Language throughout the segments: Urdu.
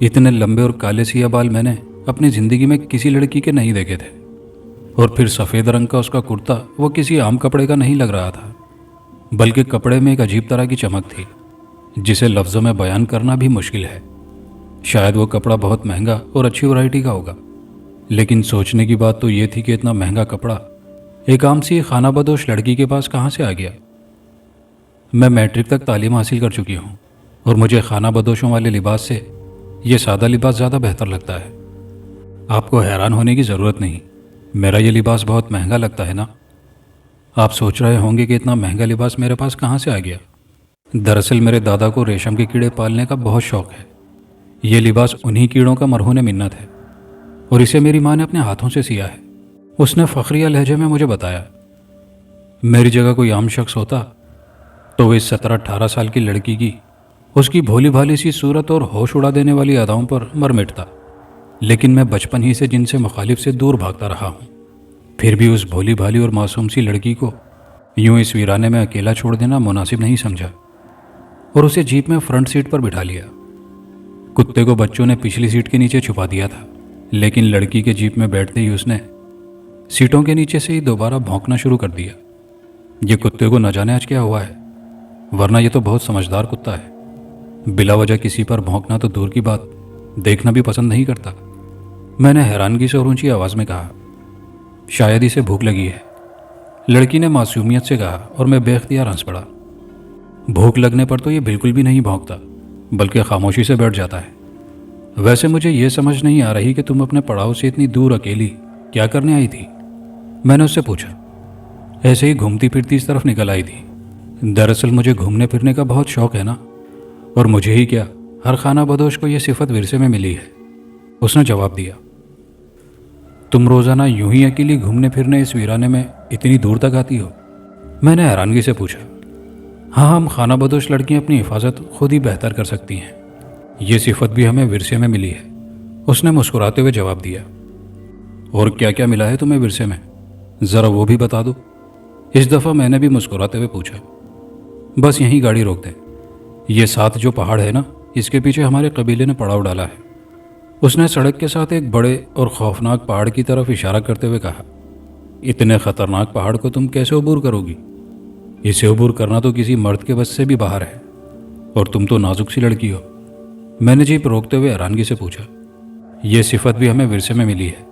اتنے لمبے اور کالے سیاہ بال میں نے اپنی زندگی میں کسی لڑکی کے نہیں دیکھے تھے، اور پھر سفید رنگ کا اس کا کرتا وہ کسی عام کپڑے کا نہیں لگ رہا تھا، بلکہ کپڑے میں ایک عجیب طرح کی چمک تھی جسے لفظوں میں بیان کرنا بھی مشکل ہے۔ شاید وہ کپڑا بہت مہنگا اور اچھی ورائٹی کا ہوگا، لیکن سوچنے کی بات تو یہ تھی کہ اتنا مہنگا کپڑا ایک عام سی خانہ بدوش لڑکی کے پاس کہاں سے آ گیا؟ میں میٹرک تک تعلیم حاصل کر چکی ہوں، اور مجھے خانہ بدوشوں والے لباس سے یہ سادہ لباس زیادہ بہتر لگتا ہے۔ آپ کو حیران ہونے کی ضرورت نہیں، میرا یہ لباس بہت مہنگا لگتا ہے نا؟ آپ سوچ رہے ہوں گے کہ اتنا مہنگا لباس میرے پاس کہاں سے آ گیا؟ دراصل میرے دادا کو ریشم کے کیڑے پالنے کا بہت شوق ہے۔ یہ لباس انہی کیڑوں کا مرہون منت ہے، اور اسے میری ماں نے اپنے ہاتھوں سے سیا ہے۔ اس نے فخریہ لہجے میں مجھے بتایا۔ میری جگہ کوئی عام شخص ہوتا تو وہ اس 17-18 سال کی لڑکی کی اس کی بھولی بھالی سی صورت اور ہوش اڑا دینے والی اداؤں پر مر مٹتا، لیکن میں بچپن ہی سے جن سے مخالف سے دور بھاگتا رہا ہوں، پھر بھی اس بھولی بھالی اور معصوم سی لڑکی کو یوں اس ویرانے میں اکیلا چھوڑ دینا مناسب نہیں سمجھا، اور اسے جیپ میں فرنٹ سیٹ پر بٹھا لیا۔ کتے کو بچوں نے پچھلی سیٹ کے نیچے چھپا دیا تھا، لیکن لڑکی کے جیپ میں بیٹھتے ہی اس نے سیٹوں کے نیچے سے ہی دوبارہ بھونکنا شروع کر دیا۔ یہ کتے کو نہ جانے آج کیا ہوا ہے، ورنہ یہ تو بہت سمجھدار کتا ہے، بلا وجہ کسی پر بھونکنا تو دور کی بات دیکھنا بھی پسند نہیں کرتا۔ میں نے حیرانگی سے اور اونچی آواز میں کہا، شاید اسے بھوک لگی ہے۔ لڑکی نے معصومیت سے کہا، اور میں بے اختیار ہنس پڑا۔ بھوک لگنے پر تو یہ بالکل بھی نہیں بھونکتا، بلکہ خاموشی سے بیٹھ جاتا ہے۔ ویسے مجھے یہ سمجھ نہیں آ رہی کہ تم اپنے پڑاؤ سے اتنی دور اکیلی کیا کرنے آئی تھی؟ میں نے اس سے پوچھا۔ ایسے ہی گھومتی پھرتی اس طرف نکل آئی تھی۔ دراصل مجھے گھومنے پھرنے کا بہت شوق ہے نا، اور مجھے ہی کیا، ہر خانہ بدوش کو یہ صفت ورثے میں ملی ہے، اس نے جواب دیا۔ تم روزانہ یوں ہی اکیلی گھومنے پھرنے اس ویرانے میں اتنی دور تک آتی ہو؟ میں نے حیرانگی سے پوچھا۔ ہاں، ہم خانہ بدوش لڑکیاں اپنی حفاظت خود ہی بہتر کر سکتی ہیں، یہ صفت بھی ہمیں ورثے میں ملی ہے، اس نے مسکراتے ہوئے جواب دیا۔ اور کیا کیا ملا ہے تمہیں ورثے میں؟ ذرا وہ بھی بتا دو۔ اس دفعہ میں نے بھی مسکراتے ہوئے پوچھا۔ بس یہیں گاڑی روک دیں، یہ ساتھ جو پہاڑ ہے نا، اس کے پیچھے ہمارے قبیلے نے پڑاؤ ڈالا ہے۔ اس نے سڑک کے ساتھ ایک بڑے اور خوفناک پہاڑ کی طرف اشارہ کرتے ہوئے کہا۔ اتنے خطرناک پہاڑ کو تم کیسے عبور کرو گی؟ اسے عبور کرنا تو کسی مرد کے بس سے بھی باہر ہے، اور تم تو نازک سی لڑکی ہو۔ میں نے جیپ روکتے ہوئے حیرانگی سے پوچھا۔ یہ صفت بھی ہمیں ورثے میں ملی ہے،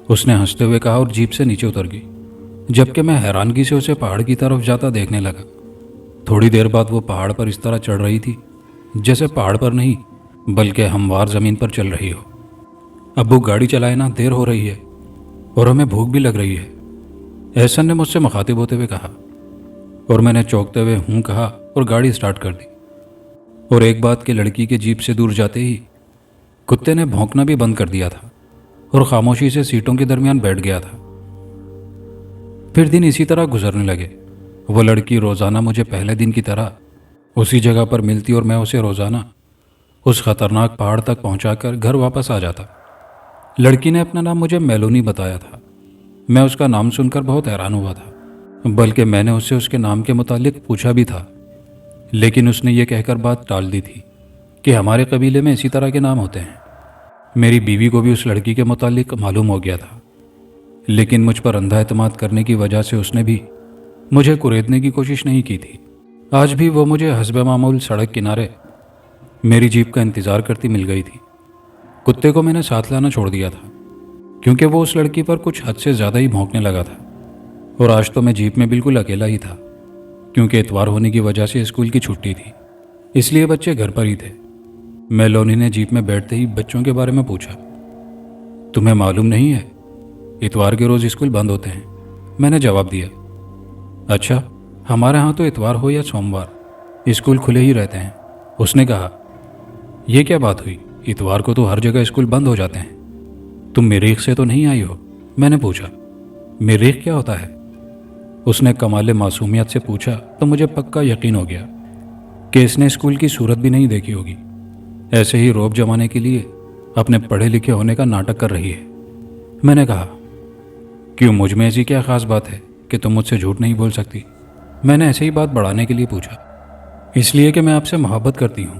اس نے ہنستے ہوئے کہا، اور جیپ سے نیچے اتر گئی، جبکہ میں حیرانگی سے اسے پہاڑ کی طرف جاتا دیکھنے لگا۔ تھوڑی دیر بعد وہ پہاڑ پر اس طرح چڑھ رہی تھی جیسے پہاڑ پر نہیں بلکہ ہموار زمین پر چل رہی ہو۔ ابو گاڑی چلائے نا، دیر ہو رہی ہے، اور ہمیں بھوک بھی لگ رہی ہے، احسن نے مجھ سے مخاطب ہوتے ہوئے کہا، اور میں نے چونکتے ہوئے ہوں کہا اور گاڑی سٹارٹ کر دی۔ اور ایک بات کہ لڑکی کے جیپ سے دور جاتے ہی کتے نے بھونکنا بھی بند کر دیا تھا اور خاموشی سے سیٹوں کے درمیان بیٹھ گیا تھا۔ پھر دن اسی طرح گزرنے لگے۔ وہ لڑکی روزانہ مجھے پہلے دن کی طرح اسی جگہ پر ملتی، اور میں اسے روزانہ اس خطرناک پہاڑ تک پہنچا کر گھر واپس آ جاتا۔ لڑکی نے اپنا نام مجھے میلونی بتایا تھا۔ میں اس کا نام سن کر بہت حیران ہوا تھا، بلکہ میں نے اس سے اس کے نام کے متعلق پوچھا بھی تھا، لیکن اس نے یہ کہہ کر بات ٹال دی تھی کہ ہمارے قبیلے میں اسی طرح کے نام ہوتے ہیں۔ میری بیوی کو بھی اس لڑکی کے متعلق معلوم ہو گیا تھا، لیکن مجھ پر اندھا اعتماد کرنے کی وجہ سے اس نے بھی مجھے کریدنے کی کوشش نہیں کی تھی۔ آج بھی وہ مجھے حسب معمول سڑک کنارے میری جیپ کا انتظار کرتی مل گئی تھی۔ کتے کو میں نے ساتھ لانا چھوڑ دیا تھا، کیونکہ وہ اس لڑکی پر کچھ حد سے زیادہ ہی بھونکنے لگا تھا، اور آج تو میں جیپ میں بالکل اکیلا ہی تھا، کیونکہ اتوار ہونے کی وجہ سے اسکول کی چھٹی تھی، اس لیے بچے گھر پر ہی تھے۔ میلونی نے جیپ میں بیٹھتے ہی بچوں کے بارے میں پوچھا۔ تمہیں معلوم نہیں ہے، اتوار کے روز اسکول بند ہوتے ہیں، میں نے جواب دیا۔ اچھا، ہمارے ہاں تو اتوار ہو یا سوموار اسکول کھلے ہی رہتے ہیں، اس نے کہا۔ یہ کیا بات ہوئی، اتوار کو تو ہر جگہ اسکول بند ہو جاتے ہیں۔ تم مریخ سے تو نہیں آئی ہو؟ میں نے پوچھا۔ مریخ کیا ہوتا ہے؟ اس نے کمال معصومیت سے پوچھا تو مجھے پکا یقین ہو گیا کہ اس نے اسکول کی صورت بھی نہیں دیکھی ہوگی، ایسے ہی روب جمانے کے لیے اپنے پڑھے لکھے ہونے کا ناٹک کر رہی ہے۔ میں نے کہا، کیوں، مجھ میں ایسی کیا خاص بات ہے کہ تم مجھ سے جھوٹ نہیں بول سکتی؟ میں نے ایسے ہی بات بڑھانے کے لیے پوچھا۔ اس لیے کہ میں آپ سے محبت کرتی ہوں،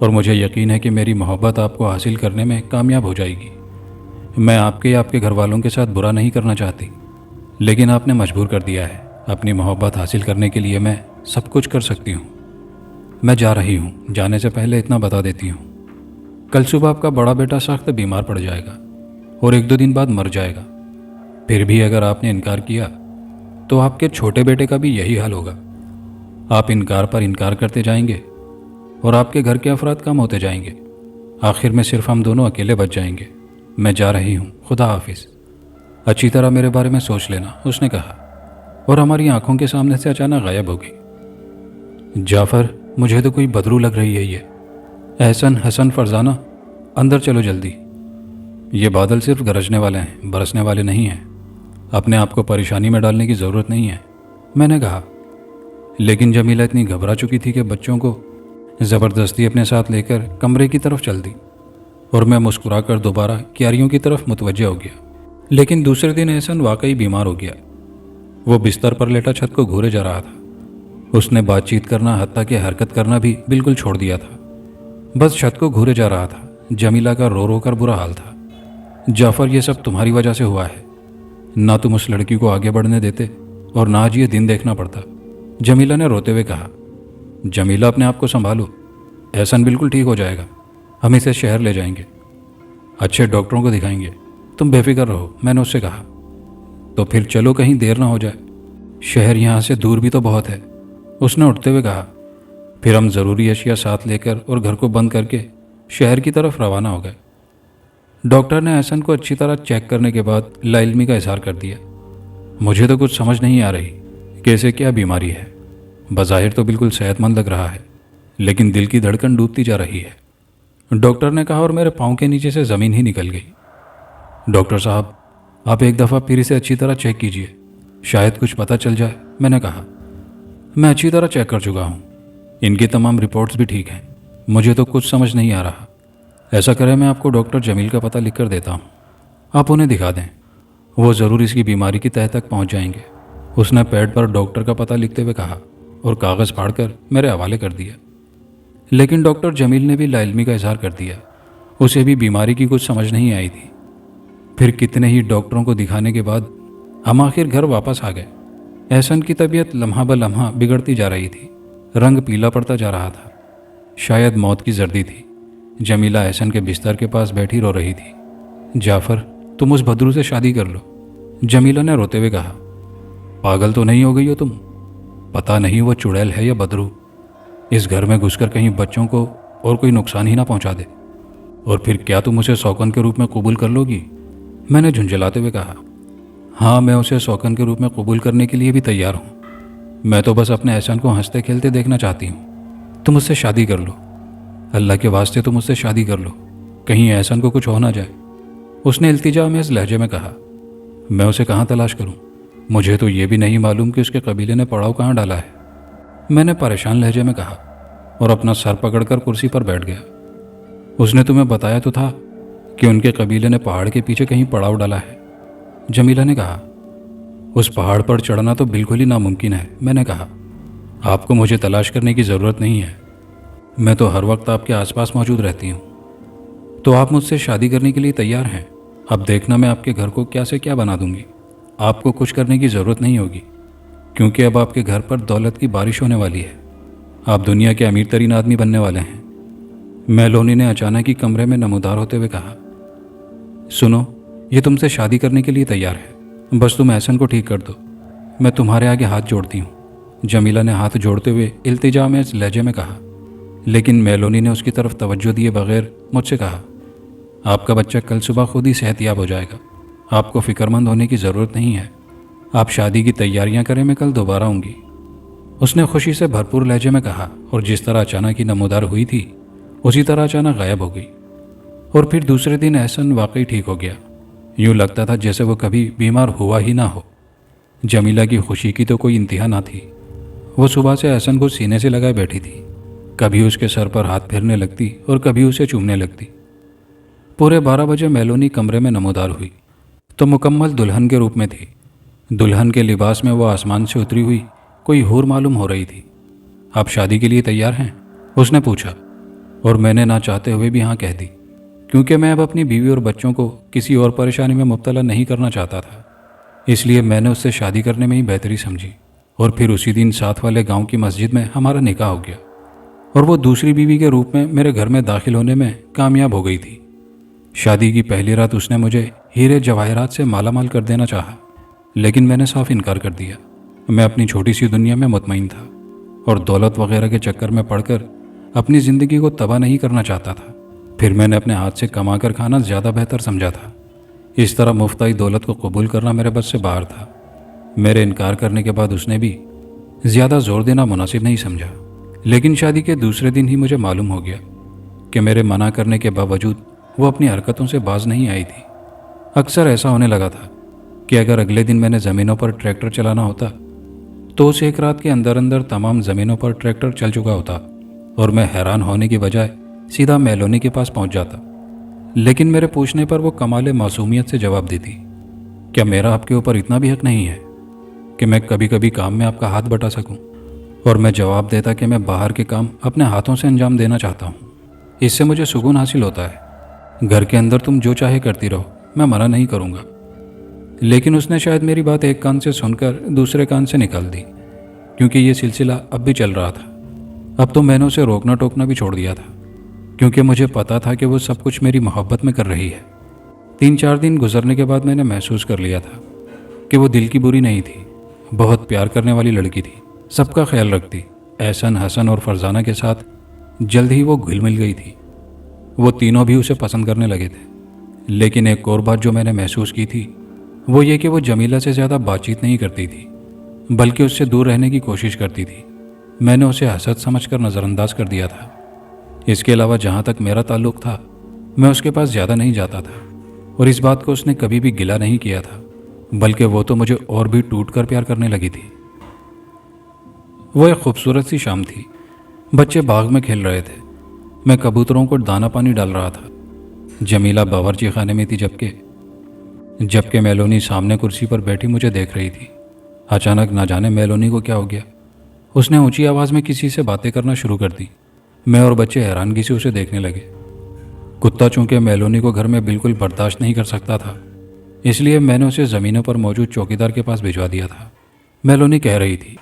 اور مجھے یقین ہے کہ میری محبت آپ کو حاصل کرنے میں کامیاب ہو جائے گی۔ میں آپ کے یا آپ کے گھر والوں کے ساتھ برا نہیں کرنا چاہتی، لیکن آپ نے مجبور کر دیا ہے۔ اپنی محبت حاصل کرنے کے لیے میں سب کچھ کر سکتی ہوں۔ میں جا رہی ہوں، جانے سے پہلے اتنا بتا دیتی ہوں، کل صبح آپ کا بڑا بیٹا سخت بیمار پڑ جائے گا اور 1-2 دن بعد مر جائے گا۔ پھر بھی اگر آپ نے انکار کیا تو آپ کے چھوٹے بیٹے کا بھی یہی حال ہوگا۔ آپ انکار پر انکار کرتے جائیں گے اور آپ کے گھر کے افراد کم ہوتے جائیں گے۔ آخر میں صرف ہم دونوں اکیلے بچ جائیں گے۔ میں جا رہی ہوں، خدا حافظ۔ اچھی طرح میرے بارے میں سوچ لینا، اس نے کہا، اور ہماری آنکھوں کے سامنے سے اچانک غائب ہو گئی۔ جعفر، مجھے تو کوئی بدرو لگ رہی ہے یہ۔ احسن، حسن، فرزانہ، اندر چلو جلدی۔ یہ بادل صرف گرجنے والے ہیں، برسنے والے نہیں ہیں۔ اپنے آپ کو پریشانی میں ڈالنے کی ضرورت نہیں ہے، میں نے کہا۔ لیکن جمیلہ اتنی گھبرا چکی تھی کہ بچوں کو زبردستی اپنے ساتھ لے کر کمرے کی طرف چل دی، اور میں مسکرا کر دوبارہ کیاریوں کی طرف متوجہ ہو گیا۔ لیکن دوسرے دن احسن واقعی بیمار ہو گیا۔ وہ بستر پر لیٹا چھت کو گھورے جا رہا تھا۔ اس نے بات چیت کرنا، حتیٰ کہ حرکت کرنا بھی بالکل چھوڑ دیا تھا۔ بس چھت کو گھورے جا رہا تھا۔ جمیلہ کا رو رو کر برا حال تھا۔ جعفر، یہ سب تمہاری وجہ سے ہوا ہے۔ نہ تم اس لڑکی کو آگے بڑھنے دیتے اور نہ آج یہ دن دیکھنا پڑتا، جمیلہ نے روتے ہوئے کہا۔ جمیلہ، اپنے آپ کو سنبھالو، احسن بالکل ٹھیک ہو جائے گا۔ ہم اسے شہر لے جائیں گے، اچھے ڈاکٹروں کو دکھائیں گے۔ تم بے فکر رہو، میں نے اس سے کہا۔ تو پھر چلو، کہیں دیر نہ ہو جائے۔ شہر یہاں سے دور بھی تو بہت ہے، اس نے اٹھتے ہوئے کہا۔ پھر ہم ضروری اشیاء ساتھ لے کر اور گھر کو بند کر کے شہر کی طرف روانہ ہو گئے۔ ڈاکٹر نے احسن کو اچھی طرح چیک کرنے کے بعد لا علمی کا اظہار کر دیا۔ مجھے تو کچھ سمجھ نہیں آ رہی کہ اسے کیا بیماری ہے۔ بظاہر تو بالکل صحت مند لگ رہا ہے، لیکن دل کی دھڑکن ڈوبتی جا رہی ہے، ڈاکٹر نے کہا، اور میرے پاؤں کے نیچے سے زمین ہی نکل گئی۔ ڈاکٹر صاحب، آپ ایک دفعہ پھر اسے اچھی طرح چیک کیجئے، شاید کچھ پتہ چل جائے، میں نے کہا۔ میں اچھی طرح چیک کر چکا ہوں، ان کی تمام رپورٹس بھی ٹھیک ہیں، مجھے تو کچھ سمجھ نہیں آ رہا۔ ایسا کریں، میں آپ کو ڈاکٹر جمیل کا پتہ لکھ کر دیتا ہوں، آپ انہیں دکھا دیں، وہ ضرور اس کی بیماری کی تہہ تک پہنچ جائیں گے۔ اس نے پیڈ پر ڈاکٹر کا پتہ لکھتے ہوئے کہا اور کاغذ پھاڑ کر میرے حوالے کر دیا۔ لیکن ڈاکٹر جمیل نے بھی لا علمی کا اظہار کر دیا، اسے بھی بیماری کی کچھ سمجھ نہیں آئی تھی۔ پھر کتنے ہی ڈاکٹروں کو دکھانے کے بعد ہم آخر گھر واپس آ گئے۔ احسن کی طبیعت لمحہ بلمحہ بگڑتی جا رہی تھی، رنگ پیلا پڑتا جا رہا تھا، شاید موت کی زردی تھی۔ جمیلہ احسن کے بستر کے پاس بیٹھی رو رہی تھی۔ جعفر، تم اس بدرو سے شادی کر لو، جمیلہ نے روتے ہوئے کہا۔ پاگل تو نہیں ہو گئی ہو تم؟ پتہ نہیں وہ چڑیل ہے یا بدرو، اس گھر میں گھس کر کہیں بچوں کو اور کوئی نقصان ہی نہ پہنچا دے۔ اور پھر کیا تم اسے سوکن کے روپ میں قبول کر لو گی؟ میں نے جھنجھلاتے ہوئے کہا۔ ہاں، میں اسے سوکن کے روپ میں قبول کرنے کے لیے بھی تیار ہوں۔ میں تو بس اپنے احسن کو ہنستے کھیلتے دیکھنا چاہتی ہوں۔ تم اس سے شادی کر لو، اللہ کے واسطے تم اس سے شادی کر لو، کہیں احسن کو کچھ ہو نہ جائے، اس نے التجا میں اس لہجے میں کہا۔ میں اسے کہاں تلاش کروں؟ مجھے تو یہ بھی نہیں معلوم کہ اس کے قبیلے نے پڑاؤ کہاں ڈالا ہے، میں نے پریشان لہجے میں کہا، اور اپنا سر پکڑ کر کرسی پر بیٹھ گیا۔ اس نے تمہیں بتایا تو تھا کہ ان کے قبیلے نے پہاڑ کے پیچھے کہیں پڑاؤ ڈالا ہے، جمیلہ نے کہا۔ اس پہاڑ پر چڑھنا تو بالکل ہی ناممکن ہے، میں نے کہا۔ آپ کو مجھے تلاش کرنے کی ضرورت نہیں ہے، میں تو ہر وقت آپ کے آس پاس موجود رہتی ہوں۔ تو آپ مجھ سے شادی کرنے کے لیے تیار ہیں؟ اب دیکھنا میں آپ کے گھر کو کیا سے کیا بنا دوں گی، آپ کو کچھ کرنے کی ضرورت نہیں ہوگی، کیونکہ اب آپ کے گھر پر دولت کی بارش ہونے والی ہے، آپ دنیا کے امیر ترین آدمی بننے والے ہیں، میلونی نے اچانک ہی کمرے میں نمودار ہوتے ہوئے کہا۔ سنو، یہ تم سے شادی کرنے کے لیے تیار ہے، بس تم احسن کو ٹھیک کر دو، میں تمہارے آگے ہاتھ جوڑتی ہوں، جمیلہ نے ہاتھ جوڑتے ہوئے التجا میں اس لہجے میں کہا۔ لیکن میلونی نے اس کی طرف توجہ دیے بغیر مجھ سے کہا، آپ کا بچہ کل صبح خود ہی صحت یاب ہو جائے گا، آپ کو فکر مند ہونے کی ضرورت نہیں ہے، آپ شادی کی تیاریاں کریں، میں کل دوبارہ آؤں گی، اس نے خوشی سے بھرپور لہجے میں کہا، اور جس طرح اچانک ہی نمودار ہوئی تھی اسی طرح اچانک غائب ہو گئی۔ اور پھر دوسرے دن احسن واقعی ٹھیک ہو گیا، یوں لگتا تھا جیسے وہ کبھی بیمار ہوا ہی نہ ہو۔ جمیلہ کی خوشی کی تو کوئی انتہا نہ تھی، وہ صبح سے احسن کو سینے سے لگائے بیٹھی تھی، کبھی اس کے سر پر ہاتھ پھیرنے لگتی اور کبھی اسے چومنے لگتی۔ پورے 12 بجے میلونی کمرے میں نمودار ہوئی تو مکمل دلہن کے روپ میں تھی، دلہن کے لباس میں وہ آسمان سے اتری ہوئی کوئی حور معلوم ہو رہی تھی۔ آپ شادی کے لیے تیار ہیں؟ اس نے پوچھا۔ اور میں نے نہ چاہتے ہوئے بھی ہاں کہہ دی، کیونکہ میں اب اپنی بیوی اور بچوں کو کسی اور پریشانی میں مبتلا نہیں کرنا چاہتا تھا۔ اس لیے میں نے اس سے شادی کرنے میں ہی بہتری سمجھی، اور پھر اسی دن ساتھ والے گاؤں کی مسجد میں ہمارا نکاح ہو گیا، اور وہ دوسری بیوی کے روپ میں میرے گھر میں داخل ہونے میں کامیاب ہو گئی تھی۔ شادی کی پہلی رات اس نے مجھے ہیرے جواہرات سے مالا مال کر دینا چاہا، لیکن میں نے صاف انکار کر دیا۔ میں اپنی چھوٹی سی دنیا میں مطمئن تھا، اور دولت وغیرہ کے چکر میں پڑ کر اپنی زندگی کو تباہ نہیں کرنا چاہتا تھا۔ پھر میں نے اپنے ہاتھ سے کما کر کھانا زیادہ بہتر سمجھا تھا۔ اس طرح مفتائی دولت کو قبول کرنا میرے بس سے باہر تھا۔ میرے انکار کرنے کے بعد اس نے بھی زیادہ زور دینا مناسب نہیں سمجھا، لیکن شادی کے دوسرے دن ہی مجھے معلوم ہو گیا کہ میرے منع کرنے کے باوجود وہ اپنی حرکتوں سے باز نہیں آئی تھی۔ اکثر ایسا ہونے لگا تھا کہ اگر اگلے دن میں نے زمینوں پر ٹریکٹر چلانا ہوتا تو اس ایک رات کے اندر اندر تمام زمینوں پر ٹریکٹر چل چکا ہوتا، اور میں حیران ہونے کی بجائے سیدھا میلونی کے پاس پہنچ جاتا۔ لیکن میرے پوچھنے پر وہ کمال معصومیت سے جواب دیتی، کیا میرا آپ کے اوپر اتنا بھی حق نہیں ہے کہ میں کبھی کبھی کام میں آپ کا ہاتھ بٹا سکوں؟ اور میں جواب دیتا کہ میں باہر کے کام اپنے ہاتھوں سے انجام دینا چاہتا ہوں، اس سے مجھے سکون حاصل ہوتا ہے۔ گھر کے اندر تم جو چاہے کرتی رہو، میں منع نہیں کروں گا۔ لیکن اس نے شاید میری بات ایک کان سے سن کر دوسرے کان سے نکال دی، کیونکہ یہ سلسلہ اب بھی چل رہا تھا۔ اب تو میں نے اسے روکنا ٹوکنا بھی چھوڑ دیا تھا، کیونکہ مجھے پتا تھا کہ وہ سب کچھ میری محبت میں کر رہی ہے۔ 3-4 دن گزرنے کے بعد میں نے محسوس کر لیا تھا کہ وہ دل کی بری نہیں تھی، بہت پیار کرنے والی لڑکی تھی، سب کا خیال رکھتی۔ احسن، حسن اور فرزانہ کے ساتھ جلد ہی وہ گھل مل گئی تھی۔ وہ تینوں بھی اسے پسند کرنے لگے تھے۔ لیکن ایک اور بات جو میں نے محسوس کی تھی وہ یہ کہ وہ جمیلہ سے زیادہ بات چیت نہیں کرتی تھی، بلکہ اس سے دور رہنے کی کوشش کرتی تھی۔ میں نے اسے حسد سمجھ کر نظر انداز کر دیا تھا۔ اس کے علاوہ جہاں تک میرا تعلق تھا، میں اس کے پاس زیادہ نہیں جاتا تھا، اور اس بات کو اس نے کبھی بھی گلہ نہیں کیا تھا، بلکہ وہ تو مجھے اور بھی ٹوٹ کر پیار کرنے لگی تھی۔ وہ ایک خوبصورت سی شام تھی۔ بچے باغ میں کھیل رہے تھے، میں کبوتروں کو دانہ پانی ڈال رہا تھا۔ جمیلہ باورچی خانے میں تھی، جبکہ میلونی سامنے کرسی پر بیٹھی مجھے دیکھ رہی تھی۔ اچانک نہ جانے میلونی کو کیا ہو گیا، اس نے اونچی آواز میں کسی سے باتیں کرنا شروع کر دی۔ میں اور بچے حیرانگی سے اسے دیکھنے لگے۔ کتا چونکہ میلونی کو گھر میں بالکل برداشت نہیں کر سکتا تھا، اس لیے میں نے اسے زمینوں پر موجود چوکیدار کے پاس بھجوا دیا تھا۔ میلونی کہہ رہی تھی،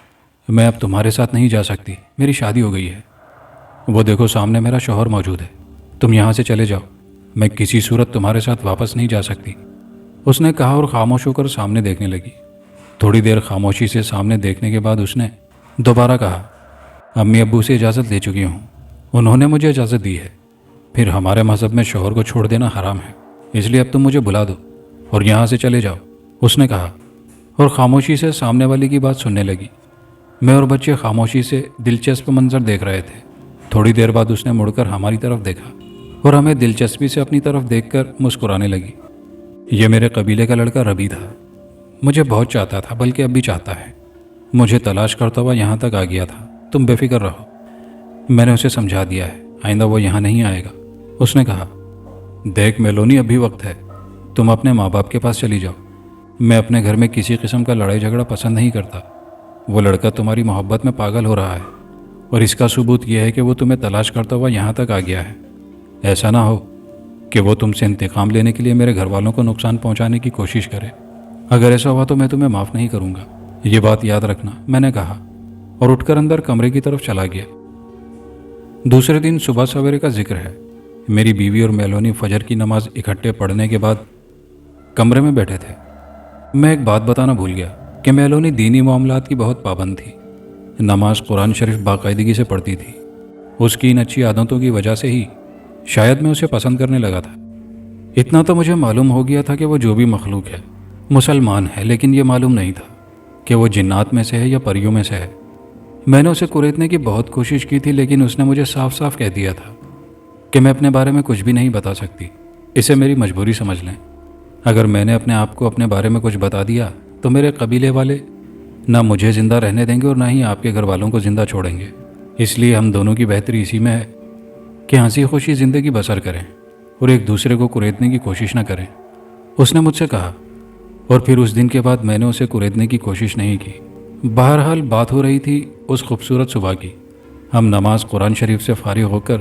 میں اب تمہارے ساتھ نہیں جا سکتی، میری شادی ہو گئی ہے۔ وہ دیکھو سامنے میرا شوہر موجود ہے، تم یہاں سے چلے جاؤ، میں کسی صورت تمہارے ساتھ واپس نہیں جا سکتی، اس نے کہا، اور خاموش ہو کر سامنے دیکھنے لگی۔ تھوڑی دیر خاموشی سے سامنے دیکھنے کے بعد اس نے دوبارہ کہا، امی ابو سے اجازت لے چکی ہوں، انہوں نے مجھے اجازت دی ہے، پھر ہمارے مذہب میں شوہر کو چھوڑ دینا حرام ہے، اس لیے اب تم مجھے بلا دو اور یہاں سے چلے جاؤ، اس نے کہا، اور خاموشی سے سامنے والی کی بات سننے لگی۔ میں اور بچے خاموشی سے دلچسپ منظر دیکھ رہے تھے۔ تھوڑی دیر بعد اس نے مڑ کر ہماری طرف دیکھا اور ہمیں دلچسپی سے اپنی طرف دیکھ کر مسکرانے لگی۔ یہ میرے قبیلے کا لڑکا ربی تھا، مجھے بہت چاہتا تھا، بلکہ اب بھی چاہتا ہے، مجھے تلاش کرتا ہوا یہاں تک آ گیا تھا، تم بے فکر رہو، میں نے اسے سمجھا دیا ہے، آئندہ وہ یہاں نہیں آئے گا، اس نے کہا۔ دیکھ میلونی، اب بھی وقت ہے، تم اپنے ماں باپ کے پاس چلی جاؤ، میں اپنے گھر میں کسی قسم کا لڑائی جھگڑا پسند نہیں کرتا۔ وہ لڑکا تمہاری محبت میں پاگل ہو رہا ہے، اور اس کا ثبوت یہ ہے کہ وہ تمہیں تلاش کرتا ہوا یہاں تک آ گیا ہے۔ ایسا نہ ہو کہ وہ تم سے انتقام لینے کے لیے میرے گھر والوں کو نقصان پہنچانے کی کوشش کرے، اگر ایسا ہوا تو میں تمہیں معاف نہیں کروں گا، یہ بات یاد رکھنا، میں نے کہا، اور اٹھ کر اندر کمرے کی طرف چلا گیا۔ دوسرے دن صبح سویرے کا ذکر ہے۔ میری بیوی اور میلونی فجر کی نماز اکٹھے پڑھنے کے بعد کمرے میں بیٹھے تھے۔ میں ایک بات بتانا بھول گیا کہ میلونی دینی معاملات کی بہت پابند تھی، نماز قرآن شریف باقاعدگی سے پڑھتی تھی۔ اس کی ان اچھی عادتوں کی وجہ سے ہی شاید میں اسے پسند کرنے لگا تھا۔ اتنا تو مجھے معلوم ہو گیا تھا کہ وہ جو بھی مخلوق ہے مسلمان ہے، لیکن یہ معلوم نہیں تھا کہ وہ جنات میں سے ہے یا پریوں میں سے ہے۔ میں نے اسے کریدنے کی بہت کوشش کی تھی، لیکن اس نے مجھے صاف صاف کہہ دیا تھا کہ میں اپنے بارے میں کچھ بھی نہیں بتا سکتی، اسے میری مجبوری سمجھ لیں۔ اگر میں نے اپنے آپ کو اپنے بارے میں کچھ بتا دیا تو میرے قبیلے والے نہ مجھے زندہ رہنے دیں گے اور نہ ہی آپ کے گھر والوں کو زندہ چھوڑیں گے۔ اس لیے ہم دونوں کی بہتری اسی میں ہے کہ ہنسی خوشی زندگی بسر کریں اور ایک دوسرے کو کریدنے کی کوشش نہ کریں، اس نے مجھ سے کہا۔ اور پھر اس دن کے بعد میں نے اسے کریدنے کی کوشش نہیں کی۔ بہرحال بات ہو رہی تھی اس خوبصورت صبح کی۔ ہم نماز قرآن شریف سے فارغ ہو کر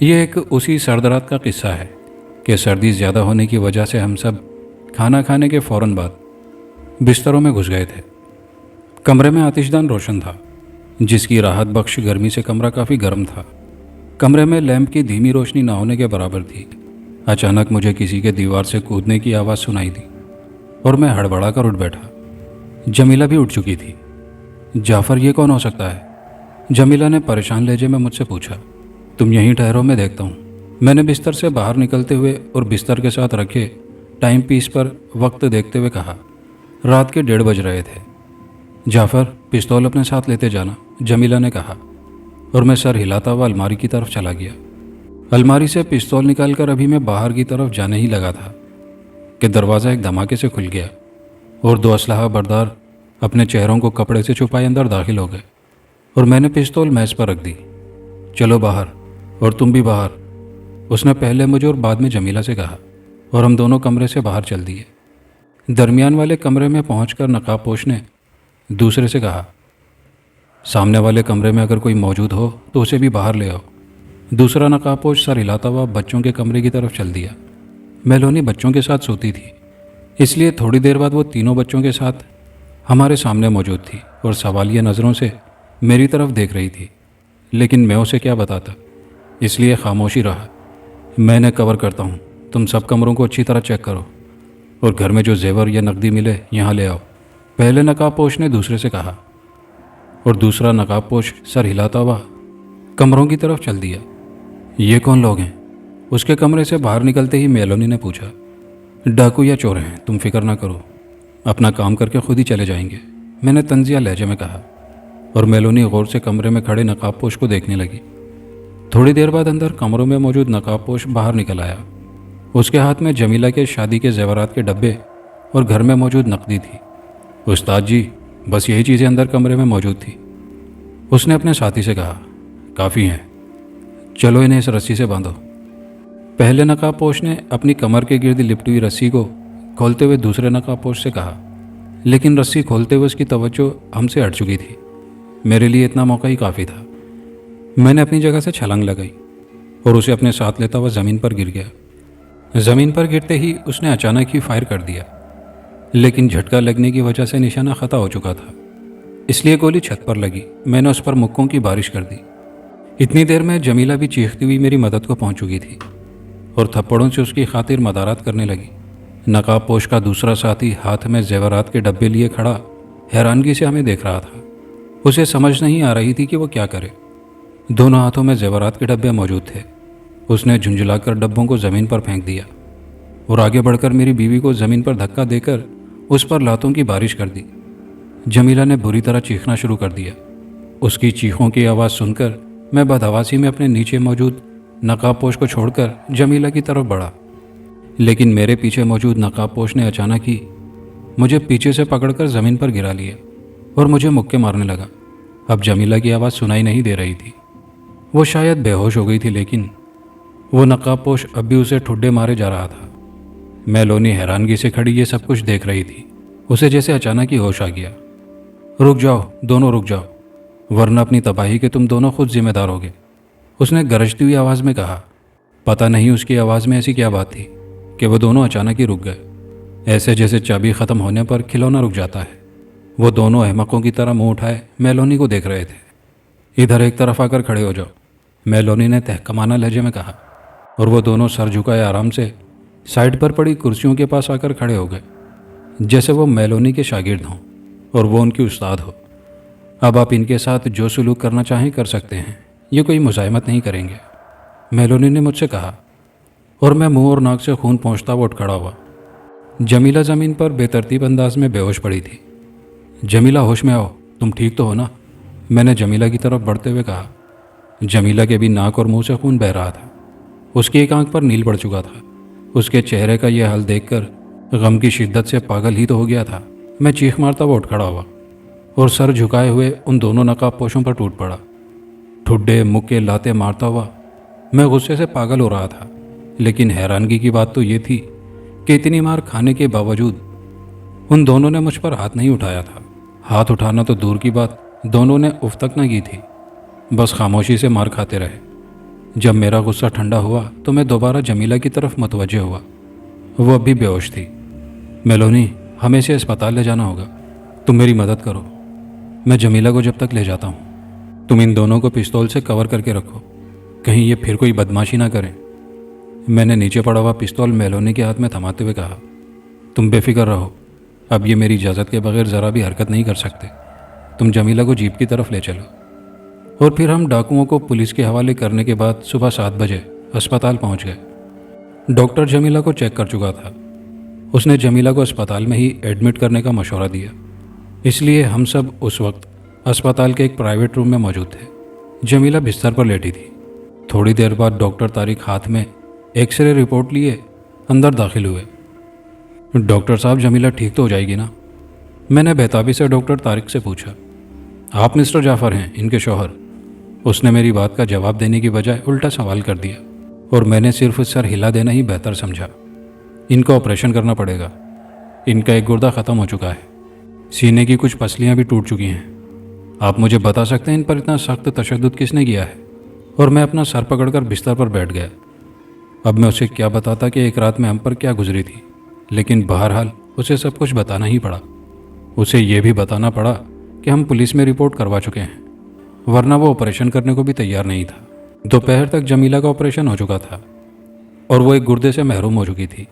یہ ایک اسی سرد رات کا قصہ ہے کہ سردی زیادہ ہونے کی وجہ سے ہم سب کھانا کھانے کے فوراً بعد بستروں میں گھس گئے تھے۔ کمرے میں آتش دان روشن تھا، جس کی راحت بخش گرمی سے کمرہ کافی گرم تھا۔ کمرے میں لیمپ کی دھیمی روشنی نہ ہونے کے برابر تھی۔ اچانک مجھے کسی کے دیوار سے کودنے کی آواز سنائی دی اور میں ہڑبڑا کر اٹھ بیٹھا۔ جمیلہ بھی اٹھ چکی تھی۔ جعفر، یہ کون ہو سکتا ہے؟ جمیلہ نے پریشان لہجے میں مجھ سے پوچھا۔ تم یہیں ٹھہرو، میں دیکھتا ہوں۔ میں نے بستر سے باہر نکلتے ہوئے اور بستر کے ساتھ رکھے ٹائم پیس پر وقت دیکھتے ہوئے کہا۔ رات کے 1:30 بج رہے تھے۔ جعفر، پستول اپنے ساتھ لیتے جانا، جمیلہ نے کہا، اور میں سر ہلاتا ہوا الماری کی طرف چلا گیا۔ الماری سے پستول نکال کر ابھی میں باہر کی طرف جانے ہی لگا تھا کہ دروازہ ایک دھماکے سے کھل گیا اور 2 اسلحہ بردار اپنے چہروں کو کپڑے سے چھپائے اندر داخل ہو گئے اور میں نے پستول میز پر رکھ دی۔ چلو باہر، اور تم بھی باہر، اس نے پہلے مجھے اور بعد میں جمیلہ سے کہا، اور ہم دونوں کمرے سے باہر چل دیے۔ درمیان والے کمرے میں پہنچ کر نقاب پوش نے دوسرے سے کہا، سامنے والے کمرے میں اگر کوئی موجود ہو تو اسے بھی باہر لے آؤ۔ دوسرا نقاب پوش سر ہلاتا ہوا بچوں کے کمرے کی طرف چل دیا۔ میلونی بچوں کے ساتھ سوتی تھی، اس لیے تھوڑی دیر بعد وہ تینوں بچوں کے ساتھ ہمارے سامنے موجود تھی اور سوالیہ نظروں سے میری طرف دیکھ رہی تھی، لیکن میں اسے کیا بتاتا، اس لیے خاموشی رہا۔ میں نے کور کرتا ہوں، تم سب کمروں کو اچھی طرح چیک کرو اور گھر میں جو زیور یا نقدی ملے یہاں لے آؤ، پہلے نقاب پوش نے دوسرے سے کہا، اور دوسرا نقاب پوش سر ہلاتا ہوا کمروں کی طرف چل دیا۔ یہ کون لوگ ہیں؟ اس کے کمرے سے باہر نکلتے ہی میلونی نے پوچھا۔ ڈاکو یا چور ہیں، تم فکر نہ کرو، اپنا کام کر کے خود ہی چلے جائیں گے، میں نے طنزیہ لہجے میں کہا، اور میلونی غور سے کمرے میں کھڑے نقاب پوش کو دیکھنے لگی۔ تھوڑی دیر بعد اندر کمروں میں موجود نقاب پوش باہر نکل آیا۔ اس کے ہاتھ میں جمیلہ کے شادی کے زیورات کے ڈبے اور گھر میں موجود نقدی تھی۔ استاد جی، بس یہی چیزیں اندر کمرے میں موجود تھی، اس نے اپنے ساتھی سے کہا۔ کافی ہیں، چلو انہیں اس رسی سے باندھو۔ پہلے نقاب پوش نے اپنی کمر کے گرد لپٹی ہوئی رسی کو کھولتے ہوئے دوسرے نقاب پوش سے کہا، لیکن رسی کھولتے ہوئے اس کی توجہ ہم سے ہٹ چکی تھی۔ میرے لیے اتنا موقع ہی کافی تھا۔ میں نے اپنی جگہ سے چھلانگ لگائی اور اسے اپنے ساتھ لیتا ہوا زمین پر گر گیا۔ زمین پر گرتے ہی اس نے اچانک ہی فائر کر دیا، لیکن جھٹکا لگنے کی وجہ سے نشانہ خطا ہو چکا تھا، اس لیے گولی چھت پر لگی۔ میں نے اس پر مکوں کی بارش کر دی۔ اتنی دیر میں جمیلہ بھی چیختی ہوئی میری مدد کو پہنچ چکی تھی اور تھپڑوں سے اس کی خاطر مدارات کرنے لگی۔ نقاب پوش کا دوسرا ساتھی ہاتھ میں زیورات کے ڈبے لیے کھڑا حیرانگی سے ہمیں دیکھ رہا تھا۔ اسے سمجھ نہیں آ رہی تھی کہ وہ کیا کرے۔ دونوں ہاتھوں میں زیورات کے ڈبے موجود تھے۔ اس نے جھنجھلا کر ڈبوں کو زمین پر پھینک دیا اور آگے بڑھ کر میری بیوی کو زمین پر دھکا دے کر اس پر لاتوں کی بارش کر دی۔ جمیلہ نے بری طرح چیخنا شروع کر دیا۔ اس کی چیخوں کی آواز سن کر میں بدحواسی میں اپنے نیچے موجود نقاب پوش کو چھوڑ کر جمیلہ کی طرف بڑھا، لیکن میرے پیچھے موجود نقاب پوش نے اچانک ہی مجھے پیچھے سے پکڑ کر زمین پر گرا لیا اور مجھے مکے مارنے لگا۔ اب جمیلہ کی آواز سنائی نہیں دے رہی تھی، وہ شاید بے ہوش ہو گئی تھی، لیکن وہ نقاب پوش اب بھی اسے ٹھڈے مارے جا رہا تھا۔ میلونی حیرانگی سے کھڑی یہ سب کچھ دیکھ رہی تھی۔ اسے جیسے اچانک ہی ہوش آ گیا۔ رک جاؤ، دونوں رک جاؤ، ورنہ اپنی تباہی کے تم دونوں خود ذمہ دار ہوگے، اس نے گرجتی ہوئی آواز میں کہا۔ پتہ نہیں اس کی آواز میں ایسی کیا بات تھی کہ وہ دونوں اچانک ہی رک گئے، ایسے جیسے چابی ختم ہونے پر کھلونا رک جاتا ہے۔ وہ دونوں احمقوں کی طرح منہ اٹھائے میلونی کو دیکھ رہے تھے۔ ادھر ایک طرف آ کر کھڑے ہو جاؤ، میلونی نے تحکمانہ لہجے میں کہا، اور وہ دونوں سر جھکائے آرام سے سائڈ پر پڑی کرسیوں کے پاس آ کر کھڑے ہو گئے، جیسے وہ میلونی کے شاگرد ہوں اور وہ ان کی استاد ہو۔ اب آپ ان کے ساتھ جو سلوک کرنا چاہیں کر سکتے ہیں، یہ کوئی مزاحمت نہیں کریں گے، میلونی نے مجھ سے کہا، اور میں منہ اور ناک سے خون پہنچتا ہوا اٹھ کھڑا ہوا۔ جمیلہ زمین پر بے ترتیب انداز میں بے ہوش پڑی تھی۔ جمیلہ، ہوش میں آؤ، تم ٹھیک تو ہو نا؟ میں نے جمیلہ کی طرف بڑھتے ہوئے کہا۔ جمیلہ کے بھی ناک اور منہ سے خون بہہ رہا تھا، اس کی ایک آنکھ پر نیل پڑ چکا تھا۔ اس کے چہرے کا یہ حال دیکھ کر غم کی شدت سے پاگل ہی تو ہو گیا تھا۔ میں چیخ مارتا ہوا اٹھ کھڑا ہوا اور سر جھکائے ہوئے ان دونوں نقاب پوشوں پر ٹوٹ پڑا۔ ٹھڈے مکے لاتے مارتا ہوا میں غصے سے پاگل ہو رہا تھا، لیکن حیرانگی کی بات تو یہ تھی کہ اتنی مار کھانے کے باوجود ان دونوں نے مجھ پر ہاتھ نہیں اٹھایا تھا۔ ہاتھ اٹھانا تو دور کی بات، دونوں نے اف تک نہ کی تھی، بس خاموشی سے مار کھاتے رہے۔ جب میرا غصہ ٹھنڈا ہوا تو میں دوبارہ جمیلہ کی طرف متوجہ ہوا۔ وہ اب بھی بے ہوش تھی۔ میلونی، ہمیں اسے اسپتال لے جانا ہوگا، تم میری مدد کرو، میں جمیلہ کو جب تک لے جاتا ہوں۔ تم ان دونوں کو پستول سے کور کر کے رکھو، کہیں یہ پھر کوئی بدماشی نہ کریں۔ میں نے نیچے پڑا ہوا پستول میلونی کے ہاتھ میں تھماتے ہوئے کہا، تم بے فکر رہو، اب یہ میری اجازت کے بغیر ذرا بھی حرکت نہیں کر سکتے۔ تم جمیلہ کو جیپ کی طرف لے چلو۔ اور پھر ہم ڈاکوؤں کو پولیس کے حوالے کرنے کے بعد صبح 7 بجے اسپتال پہنچ گئے۔ ڈاکٹر جمیلہ کو چیک کر چکا تھا۔ اس نے جمیلہ کو اسپتال میں ہی ایڈمٹ کرنے کا مشورہ دیا، اس لیے ہم سب اس وقت اسپتال کے ایک پرائیویٹ روم میں موجود تھے۔ جمیلہ بستر پر لیٹی تھی۔ تھوڑی دیر بعد ڈاکٹر طارق ہاتھ میں ایکس رے رپورٹ لیے اندر داخل ہوئے۔ ڈاکٹر صاحب، جمیلہ ٹھیک تو ہو جائے گی نا؟ میں نے بےتابی سے ڈاکٹر طارق سے پوچھا۔ آپ مسٹر جعفر ہیں، ان کے شوہر؟ اس نے میری بات کا جواب دینے کی بجائے الٹا سوال کر دیا، اور میں نے صرف سر ہلا دینا ہی بہتر سمجھا۔ ان کو آپریشن کرنا پڑے گا، ان کا ایک گردہ ختم ہو چکا ہے، سینے کی کچھ پسلیاں بھی ٹوٹ چکی ہیں۔ آپ مجھے بتا سکتے ہیں ان پر اتنا سخت تشدد کس نے کیا ہے؟ اور میں اپنا سر پکڑ کر بستر پر بیٹھ گیا۔ اب میں اسے کیا بتاتا کہ ایک رات میں ہم پر کیا گزری تھی، لیکن بہرحال اسے سب کچھ بتانا ہی پڑا۔ اسے یہ بھی بتانا پڑا کہ ہم پولیس میں رپورٹ کروا چکے ہیں، ورنہ وہ آپریشن کرنے کو بھی تیار نہیں تھا۔ دوپہر تک جمیلہ کا آپریشن ہو چکا تھا اور وہ ایک گردے سے محروم ہو چکی تھی۔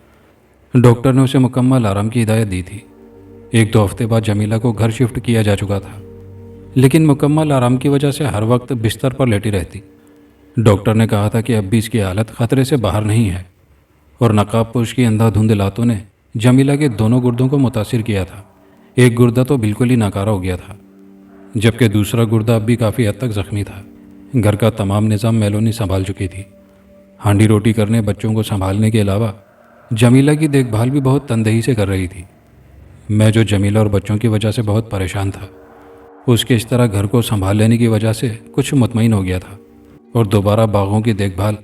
ڈاکٹر نے اسے مکمل آرام کی ہدایت دی تھی۔ 1-2 ہفتے بعد جمیلہ کو گھر شفٹ کیا جا چکا تھا، لیکن مکمل آرام کی وجہ سے ہر وقت بستر پر لیٹی رہتی۔ ڈاکٹر نے کہا تھا کہ اب بھی اس کی حالت خطرے سے باہر نہیں ہے، اور نقاب پوش کی اندھا دھند لاتوں نے جمیلہ کے دونوں گردوں کو متاثر کیا تھا۔ ایک گردہ تو بالکل ہی ناکارہ ہو گیا تھا، جبکہ دوسرا گردہ اب بھی کافی حد تک زخمی تھا۔ گھر کا تمام نظام میلونی سنبھال چکی تھی۔ ہانڈی روٹی کرنے، بچوں کو سنبھالنے کے علاوہ جمیلہ کی دیکھ بھال بھی بہت تندہی سے کر رہی تھی۔ میں جو جمیلہ اور بچوں کی وجہ سے بہت پریشان تھا، اس کے اس طرح گھر کو سنبھال لینے کی وجہ سے کچھ مطمئن ہو گیا تھا، اور دوبارہ باغوں کی دیکھ بھال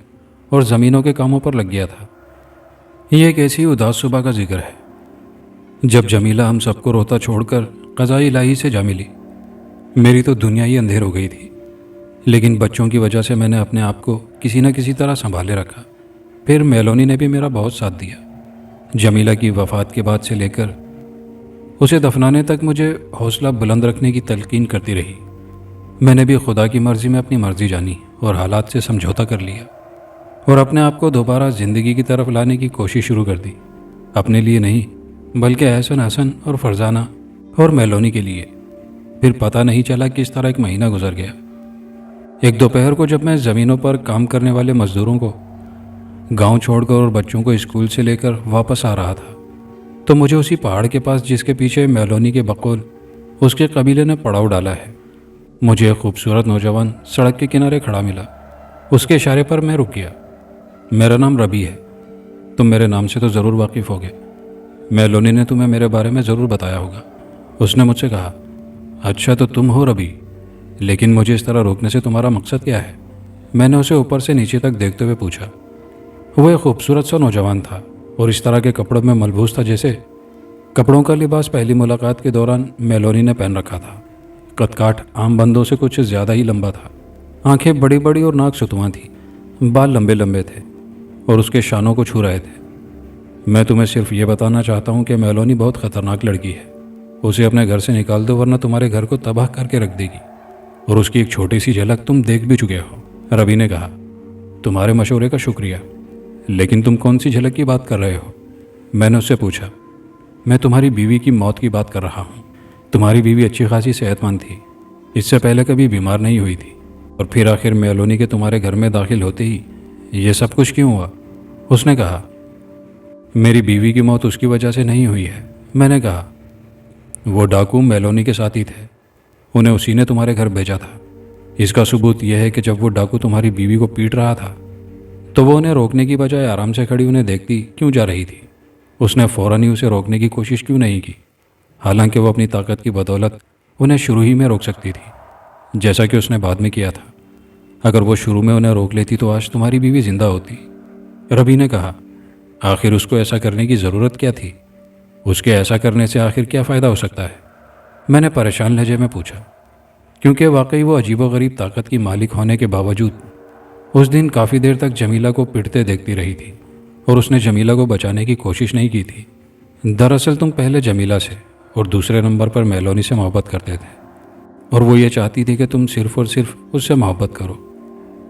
اور زمینوں کے کاموں پر لگ گیا تھا۔ یہ ایک ایسی اداس صبح کا ذکر ہے جب جمیلہ ہم سب کو روتا چھوڑ کر قضاء الہی سے جا ملی۔ میری تو دنیا ہی اندھیر ہو گئی تھی، لیکن بچوں کی وجہ سے میں نے اپنے آپ کو کسی نہ کسی طرح سنبھالے رکھا۔ پھر میلونی نے بھی میرا بہت ساتھ دیا۔ جمیلہ کی وفات کے بعد سے لے کر اسے دفنانے تک مجھے حوصلہ بلند رکھنے کی تلقین کرتی رہی۔ میں نے بھی خدا کی مرضی میں اپنی مرضی جانی اور حالات سے سمجھوتا کر لیا، اور اپنے آپ کو دوبارہ زندگی کی طرف لانے کی کوشش شروع کر دی۔ اپنے لیے نہیں، بلکہ حسن اور فرزانہ اور میلونی کے لیے۔ پھر پتہ نہیں چلا کس طرح ایک مہینہ گزر گیا۔ ایک دوپہر کو جب میں زمینوں پر کام کرنے والے مزدوروں کو گاؤں چھوڑ کر اور بچوں کو اسکول سے لے کر واپس آ رہا تھا، تو مجھے اسی پہاڑ کے پاس، جس کے پیچھے میلونی کے بقول اس کے قبیلے نے پڑاؤ ڈالا ہے، مجھے ایک خوبصورت نوجوان سڑک کے کنارے کھڑا ملا۔ اس کے اشارے پر میں رک گیا۔ میرا نام ربی ہے، تم میرے نام سے تو ضرور واقف ہوگے، میلونی نے تمہیں میرے بارے میں ضرور بتایا ہوگا۔ اس نے مجھ سے کہا، اچھا تو تم ہو ربی، لیکن مجھے اس طرح روکنے سے تمہارا مقصد کیا ہے؟ میں نے اسے اوپر سے نیچے تک دیکھتے ہوئے پوچھا۔ وہ ایک خوبصورت سا نوجوان تھا، اور اس طرح کے کپڑوں میں ملبوس تھا جیسے کپڑوں کا لباس پہلی ملاقات کے دوران میلونی نے پہن رکھا تھا۔ قد کاٹ عام بندوں سے کچھ زیادہ ہی لمبا تھا، آنکھیں بڑی بڑی اور ناک ستواں تھی، بال لمبے لمبے تھے اور اس کے شانوں کو چھو رہے تھے۔ میں تمہیں صرف یہ بتانا چاہتا ہوں کہ میلونی بہت خطرناک لڑکی ہے، اسے اپنے گھر سے نکال دو ورنہ تمہارے گھر کو تباہ کر کے رکھ دے گی، اور اس کی ایک چھوٹی سی جھلک تم دیکھ بھی چکے ہو۔ ربی نے کہا، تمہارے مشورے کا شکریہ، لیکن تم کون سی جھلک کی بات کر رہے ہو؟ میں نے اس سے پوچھا۔ میں تمہاری بیوی کی موت کی بات کر رہا ہوں۔ تمہاری بیوی اچھی خاصی صحت مند تھی، اس سے پہلے کبھی بیمار نہیں ہوئی تھی، اور پھر آخر میلونی کے تمہارے گھر میں داخل ہوتے ہی یہ سب کچھ کیوں ہوا؟ اس نے کہا، میری بیوی کی موت اس کی وجہ سے نہیں ہوئی ہے۔ میں نے کہا، وہ ڈاکو میلونی کے ساتھی تھے، انہیں اسی نے تمہارے گھر بھیجا تھا۔ اس کا ثبوت یہ ہے کہ جب وہ ڈاکو تمہاری بیوی کو پیٹ رہا تھا تو وہ انہیں روکنے کی بجائے آرام سے کھڑی انہیں دیکھتی کیوں جا رہی تھی؟ اس نے فوراً ہی اسے روکنے کی کوشش کیوں نہیں کی، حالانکہ وہ اپنی طاقت کی بدولت انہیں شروع ہی میں روک سکتی تھی، جیسا کہ اس نے بعد میں کیا تھا۔ اگر وہ شروع میں انہیں روک لیتی تو آج تمہاری بیوی زندہ ہوتی۔ ربی نے کہا، آخر اس کو ایسا کرنے کی ضرورت کیا تھی؟ اس کے ایسا کرنے سے آخر کیا فائدہ ہو سکتا ہے؟ میں نے پریشان لہجے میں پوچھا، کیونکہ واقعی وہ عجیب و غریب طاقت کی مالک ہونے کے باوجود اس دن کافی دیر تک جمیلہ کو پٹتے دیکھتی رہی تھی اور اس نے جمیلہ کو بچانے کی کوشش نہیں کی تھی۔ دراصل تم پہلے جمیلہ سے اور دوسرے نمبر پر میلونی سے محبت کرتے تھے، اور وہ یہ چاہتی تھی کہ تم صرف اور صرف اس سے محبت کرو۔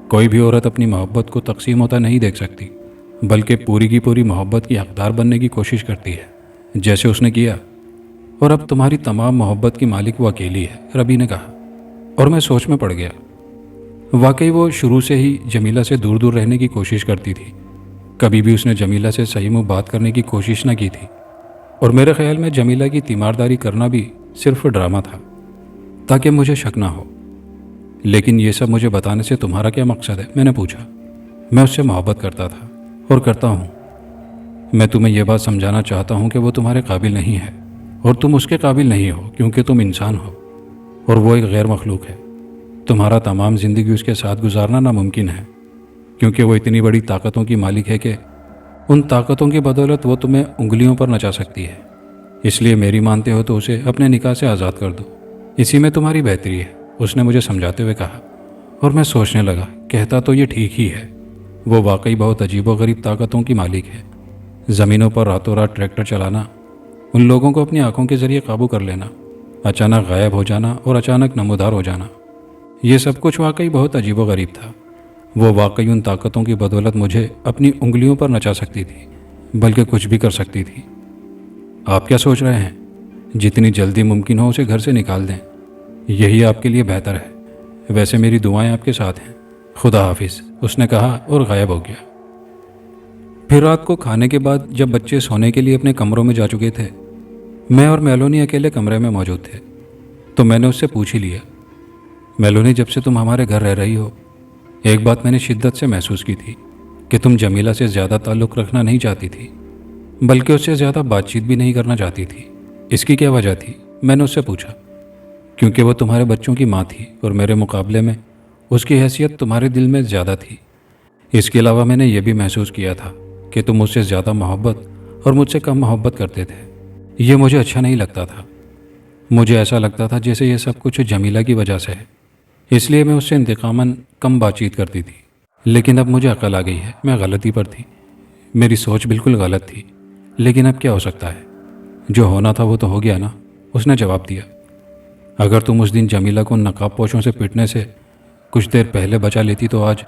کوئی بھی عورت اپنی محبت کو تقسیم ہوتا نہیں دیکھ سکتی، بلکہ پوری کی پوری محبت کی حقدار بننے کی کوشش کرتی ہے، جیسے اس نے کیا۔ اور اب تمہاری تمام محبت کی مالک وہ اکیلی ہے، ربی نے کہا، اور میں سوچ میں پڑ گیا۔ واقعی وہ شروع سے ہی جمیلہ سے دور دور رہنے کی کوشش کرتی تھی، کبھی بھی اس نے جمیلہ سے صحیح منہ بات کرنے کی کوشش نہ کی تھی، اور میرے خیال میں جمیلہ کی تیمارداری کرنا بھی صرف ڈرامہ تھا تاکہ مجھے شک نہ ہو۔ لیکن یہ سب مجھے بتانے سے تمہارا کیا مقصد ہے؟ میں نے پوچھا۔ میں اس سے محبت کرتا تھا اور کرتا ہوں۔ میں تمہیں یہ بات سمجھانا چاہتا ہوں کہ وہ تمہارے قابل نہیں ہے، اور تم اس کے قابل نہیں ہو کیونکہ تم انسان ہو اور وہ ایک غیر مخلوق ہے۔ تمہارا تمام زندگی اس کے ساتھ گزارنا ناممکن ہے، کیونکہ وہ اتنی بڑی طاقتوں کی مالک ہے کہ ان طاقتوں کی بدولت وہ تمہیں انگلیوں پر نچا سکتی ہے۔ اس لیے میری مانتے ہو تو اسے اپنے نکاح سے آزاد کر دو، اسی میں تمہاری بہتری ہے، اس نے مجھے سمجھاتے ہوئے کہا۔ اور میں سوچنے لگا، کہتا تو یہ ٹھیک ہی ہے، وہ واقعی بہت عجیب و غریب طاقتوں کی مالک ہے۔ زمینوں پر راتوں رات ٹریکٹر چلانا، ان لوگوں کو اپنی آنکھوں کے ذریعے قابو کر لینا، اچانک غائب ہو جانا اور اچانک نمودار ہو جانا، یہ سب کچھ واقعی بہت عجیب و غریب تھا۔ وہ واقعی ان طاقتوں کی بدولت مجھے اپنی انگلیوں پر نچا سکتی تھی، بلکہ کچھ بھی کر سکتی تھی۔ آپ کیا سوچ رہے ہیں؟ جتنی جلدی ممکن ہو اسے گھر سے نکال دیں، یہی آپ کے لیے بہتر ہے۔ ویسے میری دعائیں آپ کے ساتھ ہیں، خدا حافظ، اس نے کہا اور غائب ہو گیا۔ پھر رات کو کھانے کے بعد جب بچے سونے کے لیے اپنے کمروں میں جا چکے تھے، میں اور میلونی اکیلے کمرے میں موجود تھے، تو میں نے اس سے پوچھ ہی لیا، میلونی جب سے تم ہمارے گھر رہ رہی ہو، ایک بات میں نے شدت سے محسوس کی تھی کہ تم جمیلہ سے زیادہ تعلق رکھنا نہیں چاہتی تھی، بلکہ اس سے زیادہ بات چیت بھی نہیں کرنا چاہتی تھی۔ اس کی کیا وجہ تھی؟ میں نے اس سے پوچھا۔ کیونکہ وہ تمہارے بچوں کی ماں تھی اور میرے مقابلے میں اس کی حیثیت تمہارے دل میں زیادہ تھی۔ اس کے علاوہ میں نے یہ بھی محسوس کیا تھا کہ تم مجھ سے زیادہ محبت اور مجھ سے کم محبت کرتے تھے۔ یہ مجھے اچھا نہیں لگتا تھا، مجھے ایسا لگتا تھا جیسے یہ سب کچھ جمیلہ کی وجہ سے ہے، اس لیے میں اس سے انتقاماً کم بات چیت کرتی تھی۔ لیکن اب مجھے عقل آ گئی ہے، میں غلطی پر تھی، میری سوچ بالکل غلط تھی، لیکن اب کیا ہو سکتا ہے؟ جو ہونا تھا وہ تو ہو گیا نا، اس نے جواب دیا۔ اگر تم اس دن جمیلہ کو نقاب پوشوں سے پیٹنے سے کچھ دیر پہلے بچا لیتی تو آج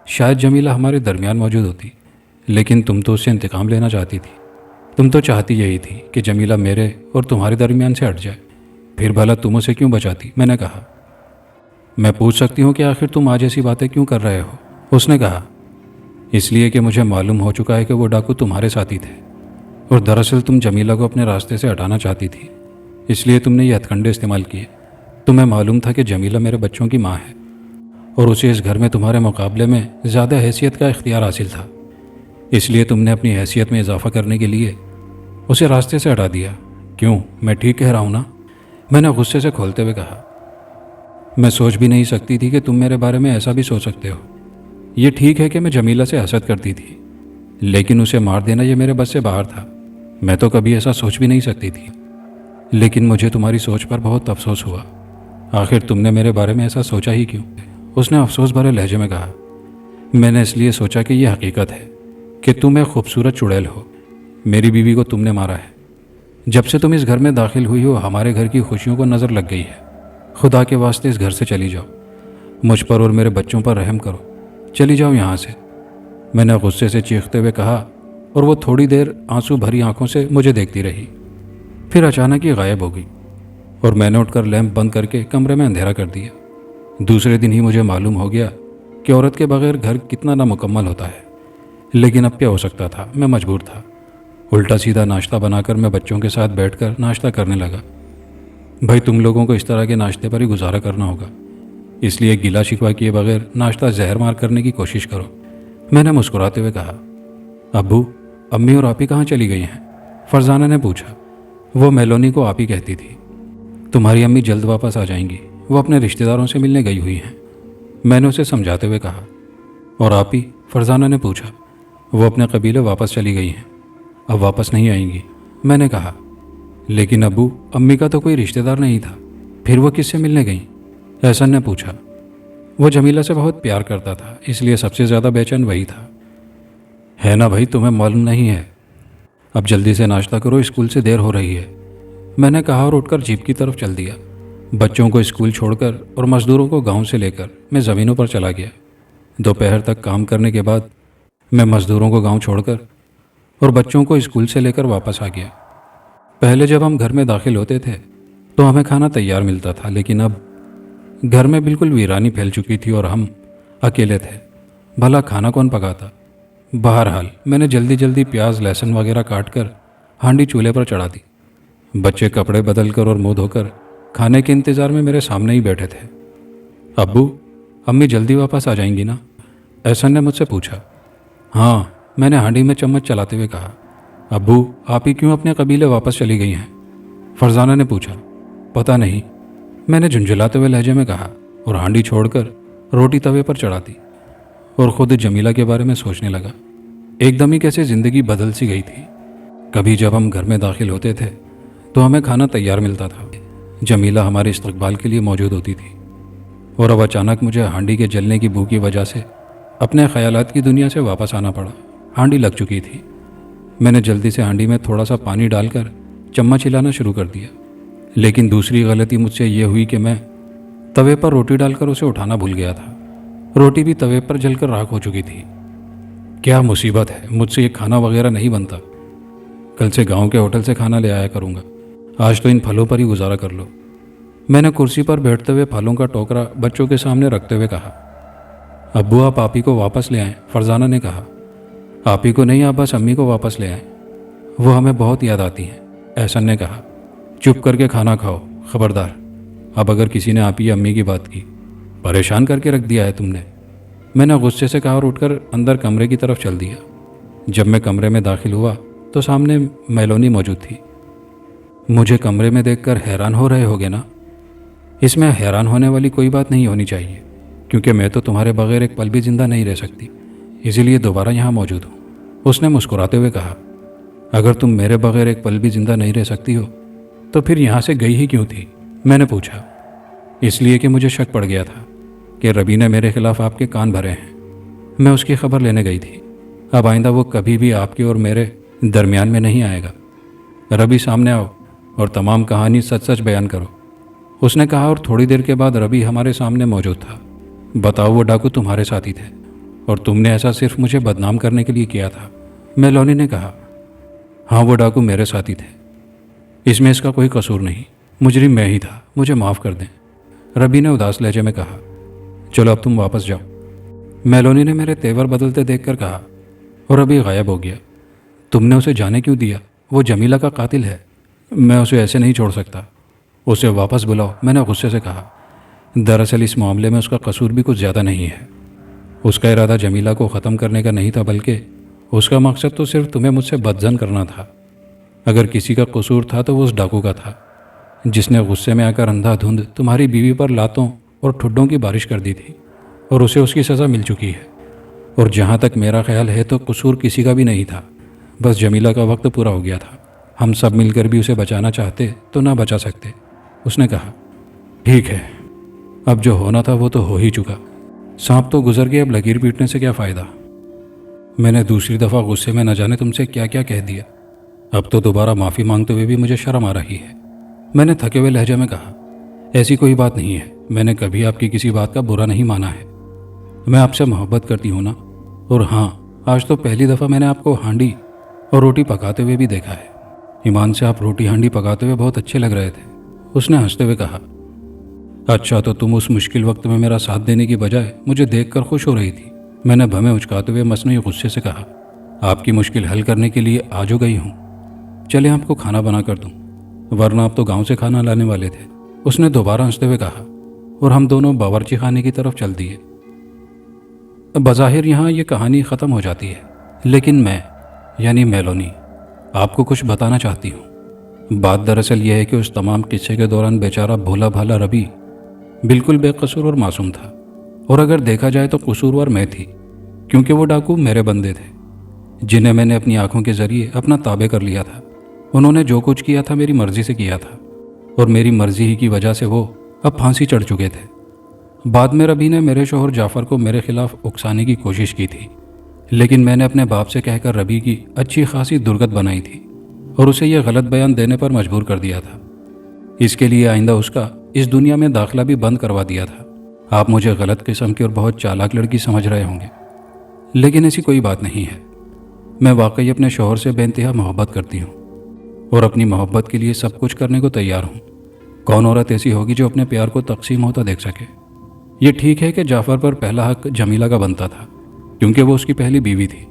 شاید جمیلہ ہمارے درمیان موجود ہوتی، لیکن تم تو اس سے انتقام لینا چاہتی تھی۔ تم تو چاہتی یہی تھی کہ جمیلہ میرے اور تمہارے درمیان سے ہٹ جائے، پھر بھلا تم اسے کیوں بچاتی؟ میں نے کہا۔ میں پوچھ سکتی ہوں کہ آخر تم آج ایسی باتیں کیوں کر رہے ہو؟ اس نے کہا۔ اس لیے کہ مجھے معلوم ہو چکا ہے کہ وہ ڈاکو تمہارے ساتھی تھے، اور دراصل تم جمیلہ کو اپنے راستے سے ہٹانا چاہتی تھی، اس لیے تم نے یہ ہتھکنڈے استعمال کیے۔ تمہیں معلوم تھا کہ جمیلہ میرے بچوں کی ماں ہے، اور اسے اس گھر میں تمہارے مقابلے میں زیادہ حیثیت کا اختیار حاصل تھا، اس لیے تم نے اپنی حیثیت میں اضافہ کرنے کے لیے اسے راستے سے ہٹا دیا۔ کیوں؟ میں ٹھیک کہہ رہا ہوں نا؟ میں نے غصے سے کھولتے ہوئے کہا۔ میں سوچ بھی نہیں سکتی تھی کہ تم میرے بارے میں ایسا بھی سوچ سکتے ہو۔ یہ ٹھیک ہے کہ میں جمیلہ سے حسد کرتی تھی، لیکن اسے مار دینا یہ میرے بس سے باہر تھا۔ میں تو کبھی ایسا سوچ بھی نہیں سکتی تھی، لیکن مجھے تمہاری سوچ پر بہت افسوس ہوا۔ آخر تم نے میرے بارے میں ایسا سوچا ہی کیوں؟ اس نے افسوس بھرے لہجے میں کہا۔ میں نے اس لیے سوچا کہ یہ حقیقت ہے کہ تم ایک خوبصورت چڑیل ہو، میری بیوی کو تم نے مارا ہے۔ جب سے تم اس گھر میں داخل ہوئی ہو ہمارے گھر کی خوشیوں کو نظر لگ گئی ہے۔ خدا کے واسطے اس گھر سے چلی جاؤ، مجھ پر اور میرے بچوں پر رحم کرو، چلی جاؤ یہاں سے، میں نے غصے سے چیختے ہوئے کہا، اور وہ تھوڑی دیر آنسو بھری آنکھوں سے مجھے دیکھتی رہی، پھر اچانک ہی غائب ہو گئی، اور میں نے اٹھ کر لیمپ بند کر کے کمرے میں اندھیرا کر دیا۔ دوسرے دن ہی مجھے معلوم ہو گیا کہ عورت کے بغیر گھر کتنا نامکمل ہوتا ہے، لیکن اب کیا ہو سکتا تھا؟ میں مجبور تھا۔ الٹا سیدھا ناشتہ بنا کر میں بچوں کے ساتھ بیٹھ کر ناشتہ کرنے لگا۔ بھائی تم لوگوں کو اس طرح کے ناشتے پر ہی گزارا کرنا ہوگا، اس لیے گلا شکوہ کیے بغیر ناشتہ زہر مار کرنے کی کوشش کرو، میں نے مسکراتے ہوئے کہا۔ ابو، امی اور آپی کہاں چلی گئی ہیں؟ فرزانہ نے پوچھا۔ وہ میلونی کو آپی کہتی تھی۔ تمہاری امی جلد واپس آ جائیں گی، وہ اپنے رشتہ داروں سے ملنے گئی ہوئی ہیں، میں نے اسے سمجھاتے ہوئے کہا۔ اور آپی؟ فرزانہ نے پوچھا۔ وہ اپنے قبیلے واپس چلی گئی ہیں، اب واپس نہیں آئیں گی، میں نے کہا۔ لیکن ابو، امی کا تو کوئی رشتہ دار نہیں تھا، پھر وہ کس سے ملنے گئیں؟ احسن نے پوچھا۔ وہ جمیلہ سے بہت پیار کرتا تھا، اس لیے سب سے زیادہ بے چین وہی تھا۔ ہے نا بھائی، تمہیں معلوم نہیں ہے؟ اب جلدی سے ناشتہ کرو، اسکول سے دیر ہو رہی ہے، میں نے کہا اور اٹھ کر جیپ کی طرف چل دیا۔ بچوں کو اسکول چھوڑ کر اور مزدوروں کو گاؤں سے لے کر میں زمینوں پر چلا گیا۔ دوپہر تک کام کرنے کے بعد میں مزدوروں کو گاؤں چھوڑ کر اور بچوں کو اسکول سے لے کر واپس آ گیا۔ پہلے جب ہم گھر میں داخل ہوتے تھے تو ہمیں کھانا تیار ملتا تھا، لیکن اب گھر میں بالکل ویرانی پھیل چکی تھی اور ہم اکیلے تھے۔ بھلا کھانا کون پکاتا؟ بہرحال میں نے جلدی جلدی پیاز لہسن وغیرہ کاٹ کر ہانڈی چولہے پر چڑھا دی۔ بچے کپڑے بدل کر اور منہ دھو کر کھانے کے انتظار میں میرے سامنے ہی بیٹھے تھے۔ ابو، امی جلدی واپس آ جائیں گی نا؟ احسن نے مجھ سے پوچھا۔ ہاں، میں نے ہانڈی میں چمچ چلاتے ہوئے کہا۔ ابو، آپ ہی کیوں اپنے قبیلے واپس چلی گئی ہیں؟ فرزانہ نے پوچھا۔ پتہ نہیں، میں نے جھنجھلاتے ہوئے لہجے میں کہا اور ہانڈی چھوڑ کر روٹی توے پر چڑھا دی اور خود جمیلہ کے بارے میں سوچنے لگا۔ ایک دم ہی کیسے زندگی بدل سی گئی تھی۔ کبھی جب ہم گھر میں داخل ہوتے تھے تو ہمیں کھانا تیار ملتا تھا، جمیلہ ہمارے استقبال کے لیے موجود ہوتی تھی، اور اب اچانک مجھے ہانڈی کے جلنے کی بو کی وجہ سے اپنے خیالات کی دنیا سے واپس آنا پڑا۔ ہانڈی لگ چکی تھی۔ میں نے جلدی سے ہانڈی میں تھوڑا سا پانی ڈال کر چمچ ہلانا شروع کر دیا، لیکن دوسری غلطی مجھ سے یہ ہوئی کہ میں توے پر روٹی ڈال کر اسے اٹھانا بھول گیا تھا۔ روٹی بھی توے پر جل کر راکھ ہو چکی تھی۔ کیا مصیبت ہے، مجھ سے یہ کھانا وغیرہ نہیں بنتا۔ کل سے گاؤں کے ہوٹل سے کھانا لے آیا کروں گا، آج تو ان پھلوں پر ہی گزارا کر لو۔ میں نے کرسی پر بیٹھتے ہوئے پھلوں کا ٹوکرا بچوں کے سامنے رکھتے ہوئے کہا۔ ابو، آپ آپی کو واپس لے آئیں، فرزانہ نے کہا۔ آپی کو نہیں، آپ بس امی کو واپس لے آئیں، وہ ہمیں بہت یاد آتی ہیں، احسن نے کہا۔ چپ کر کے کھانا کھاؤ، خبردار، اب اگر کسی نے آپی یا امی کی بات کی، پریشان کر کے رکھ دیا ہے تم نے، میں نے غصے سے کہا اور اٹھ کر اندر کمرے کی طرف چل دیا۔ جب میں کمرے میں داخل ہوا تو سامنے میلونی موجود تھی۔ مجھے کمرے میں دیکھ کر حیران ہو رہے ہوگے نا؟ اس میں حیران ہونے والی کوئی بات نہیں ہونی چاہیے، کیونکہ میں تو تمہارے بغیر ایک پل بھی زندہ نہیں رہ سکتی، اسی لیے دوبارہ یہاں موجود ہوں، اس نے مسکراتے ہوئے کہا۔ اگر تم میرے بغیر ایک پل بھی زندہ نہیں رہ سکتی ہو تو پھر یہاں سے گئی ہی کیوں تھی؟ میں نے پوچھا۔ اس لیے کہ مجھے شک پڑ گیا تھا کہ ربی نے میرے خلاف آپ کے کان بھرے ہیں، میں اس کی خبر لینے گئی تھی۔ اب آئندہ وہ کبھی بھی آپ کے اور میرے درمیان میں نہیں آئے گا۔ ربی، سامنے آؤ اور تمام کہانی سچ سچ بیان کرو، اس نے کہا، اور تھوڑی دیر کے بعد ربی ہمارے سامنے موجود تھا۔ بتاؤ، وہ ڈاکو تمہارے ساتھی تھے اور تم نے ایسا صرف مجھے بدنام کرنے کے لیے کیا تھا؟ میلونی نے کہا۔ ہاں، وہ ڈاکو میرے ساتھی تھے، اس میں اس کا کوئی قصور نہیں، مجرم میں ہی تھا، مجھے معاف کر دیں، ربی نے اداس لہجے میں کہا۔ چلو اب تم واپس جاؤ، میلونی نے میرے تیور بدلتے دیکھ کر کہا، اور ربی غائب ہو گیا۔ تم نے اسے جانے کیوں دیا؟ وہ جمیلہ کا قاتل ہے، میں اسے ایسے نہیں چھوڑ سکتا، اسے واپس بلاؤ، میں نے غصے سے کہا۔ دراصل اس معاملے میں اس کا قصور بھی کچھ زیادہ نہیں ہے، اس کا ارادہ جمیلہ کو ختم کرنے کا نہیں تھا، بلکہ اس کا مقصد تو صرف تمہیں مجھ سے بدظن کرنا تھا۔ اگر کسی کا قصور تھا تو وہ اس ڈاکو کا تھا، جس نے غصے میں آ کر اندھا دھند تمہاری بیوی پر لاتوں اور ٹھڈوں کی بارش کر دی تھی، اور اسے اس کی سزا مل چکی ہے۔ اور جہاں تک میرا خیال ہے تو قصور کسی کا بھی نہیں تھا، بس جمیلہ کا وقت پورا ہو گیا تھا، ہم سب مل کر بھی اسے بچانا چاہتے تو نہ بچا سکتے، اس نے کہا۔ ٹھیک ہے، اب جو ہونا تھا وہ تو ہو ہی چکا، سانپ تو گزر گیا، اب لکیر پیٹنے سے کیا فائدہ؟ میں نے دوسری دفعہ غصے میں نہ جانے تم سے کیا کیا کہہ دیا، اب تو دوبارہ معافی مانگتے ہوئے بھی مجھے شرم آ رہی ہے، میں نے تھکے ہوئے لہجے میں کہا۔ ایسی کوئی بات نہیں ہے، میں نے کبھی آپ کی کسی بات کا برا نہیں مانا ہے، میں آپ سے محبت کرتی ہوں نا، اور ہاں، آج تو پہلی دفعہ میں نے آپ کو ہانڈی اور روٹی پکاتے ہوئے بھی دیکھا ہے، ایمان سے آپ روٹی ہانڈی پکاتے ہوئے بہت اچھے لگ رہے تھے، اس نے ہنستے ہوئے کہا۔ اچھا، تو تم اس مشکل وقت میں میرا ساتھ دینے کی بجائے مجھے دیکھ کر خوش ہو رہی تھی، میں نے بھمیں اچکاتے ہوئے مصنوعی غصے سے کہا۔ آپ کی مشکل حل کرنے کے لیے آج ہو گئی ہوں، چلے آپ کو کھانا بنا کر دوں، ورنہ آپ تو گاؤں سے کھانا لانے والے تھے، اس نے دوبارہ ہنستے ہوئے کہا، اور ہم دونوں باورچی خانے کی طرف چل دیے۔ بظاہر یہاں یہ کہانی ختم ہو جاتی ہے، لیکن میں یعنی میلونی آپ کو کچھ بتانا چاہتی ہوں۔ بات دراصل یہ ہے کہ اس تمام قصے کے دوران بیچارہ بھولا بھالا ربی بالکل بے قصور اور معصوم تھا، اور اگر دیکھا جائے تو قصوروار میں تھی، کیونکہ وہ ڈاکو میرے بندے تھے جنہیں میں نے اپنی آنکھوں کے ذریعے اپنا تابع کر لیا تھا۔ انہوں نے جو کچھ کیا تھا میری مرضی سے کیا تھا، اور میری مرضی ہی کی وجہ سے وہ اب پھانسی چڑھ چکے تھے۔ بعد میں ربی نے میرے شوہر جعفر کو میرے خلاف اکسانے کی کوشش کی تھی، لیکن میں نے اپنے باپ سے کہہ کر ربی کی اچھی خاصی درگت بنائی تھی اور اسے یہ غلط بیان دینے پر مجبور کر دیا تھا۔ اس کے لیے آئندہ اس کا اس دنیا میں داخلہ بھی بند کروا دیا تھا۔ آپ مجھے غلط قسم کی اور بہت چالاک لڑکی سمجھ رہے ہوں گے، لیکن ایسی کوئی بات نہیں ہے۔ میں واقعی اپنے شوہر سے بے انتہا محبت کرتی ہوں اور اپنی محبت کے لیے سب کچھ کرنے کو تیار ہوں۔ کون عورت ایسی ہوگی جو اپنے پیار کو تقسیم ہوتا دیکھ سکے؟ یہ ٹھیک ہے کہ جعفر پر پہلا حق جمیلہ کا بنتا تھا، کیونکہ وہ اس کی پہلی بیوی تھی،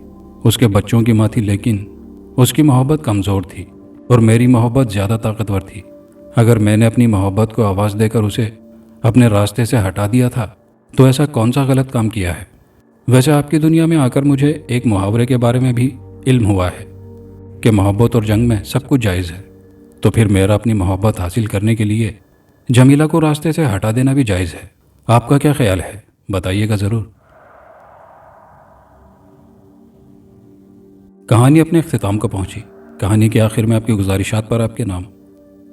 اس کے بچوں کی ماں تھی، لیکن اس کی محبت کمزور تھی اور میری محبت زیادہ طاقتور تھی۔ اگر میں نے اپنی محبت کو آواز دے کر اسے اپنے راستے سے ہٹا دیا تھا تو ایسا کون سا غلط کام کیا ہے؟ ویسے آپ کی دنیا میں آ کر مجھے ایک محاورے کے بارے میں بھی علم ہوا ہے کہ محبت اور جنگ میں سب کچھ جائز ہے، تو پھر میرا اپنی محبت حاصل کرنے کے لیے جمیلہ کو راستے سے ہٹا دینا بھی جائز ہے۔ آپ کا کیا خیال ہے؟ بتائیے گا ضرور۔ کہانی اپنے اختتام کو پہنچی۔ کہانی کے آخر میں آپ کی گزارشات پر آپ کے نام: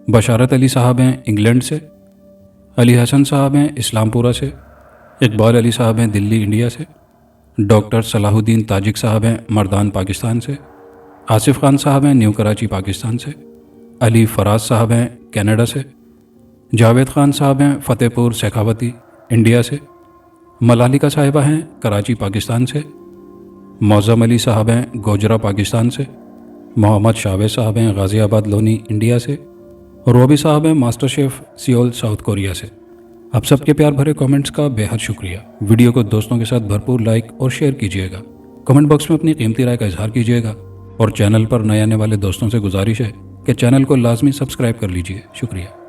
بشارت علی صاحب ہیں انگلینڈ سے، علی حسن صاحب ہیں اسلام پورہ سے، اقبال علی صاحب ہیں دلی انڈیا سے، ڈاکٹر صلاح الدین تاجک صاحب ہیں مردان پاکستان سے، آصف خان صاحب ہیں نیو کراچی پاکستان سے، علی فراز صاحب ہیں کینیڈا سے، جاوید خان صاحب ہیں فتح پور سیکھاوتی انڈیا سے، ملالکا صاحبہ ہیں کراچی پاکستان سے، معظم علی صاحب ہیں گوجرا پاکستان سے، محمد شاوے صاحب ہیں غازی آباد لونی انڈیا سے، اور روبی صاحب ہیں master chef Seoul South Korea سے۔ آپ سب کے پیار بھرے کامنٹس کا بے حد شکریہ۔ ویڈیو کو دوستوں کے ساتھ بھرپور لائک اور شیئر کیجیے گا۔ کامنٹ باکس میں اپنی قیمتی رائے کا اظہار کیجیے گا، اور چینل پر نئے آنے والے دوستوں سے گزارش ہے کہ چینل کو لازمی سبسکرائب کر لیجیے۔ شکریہ۔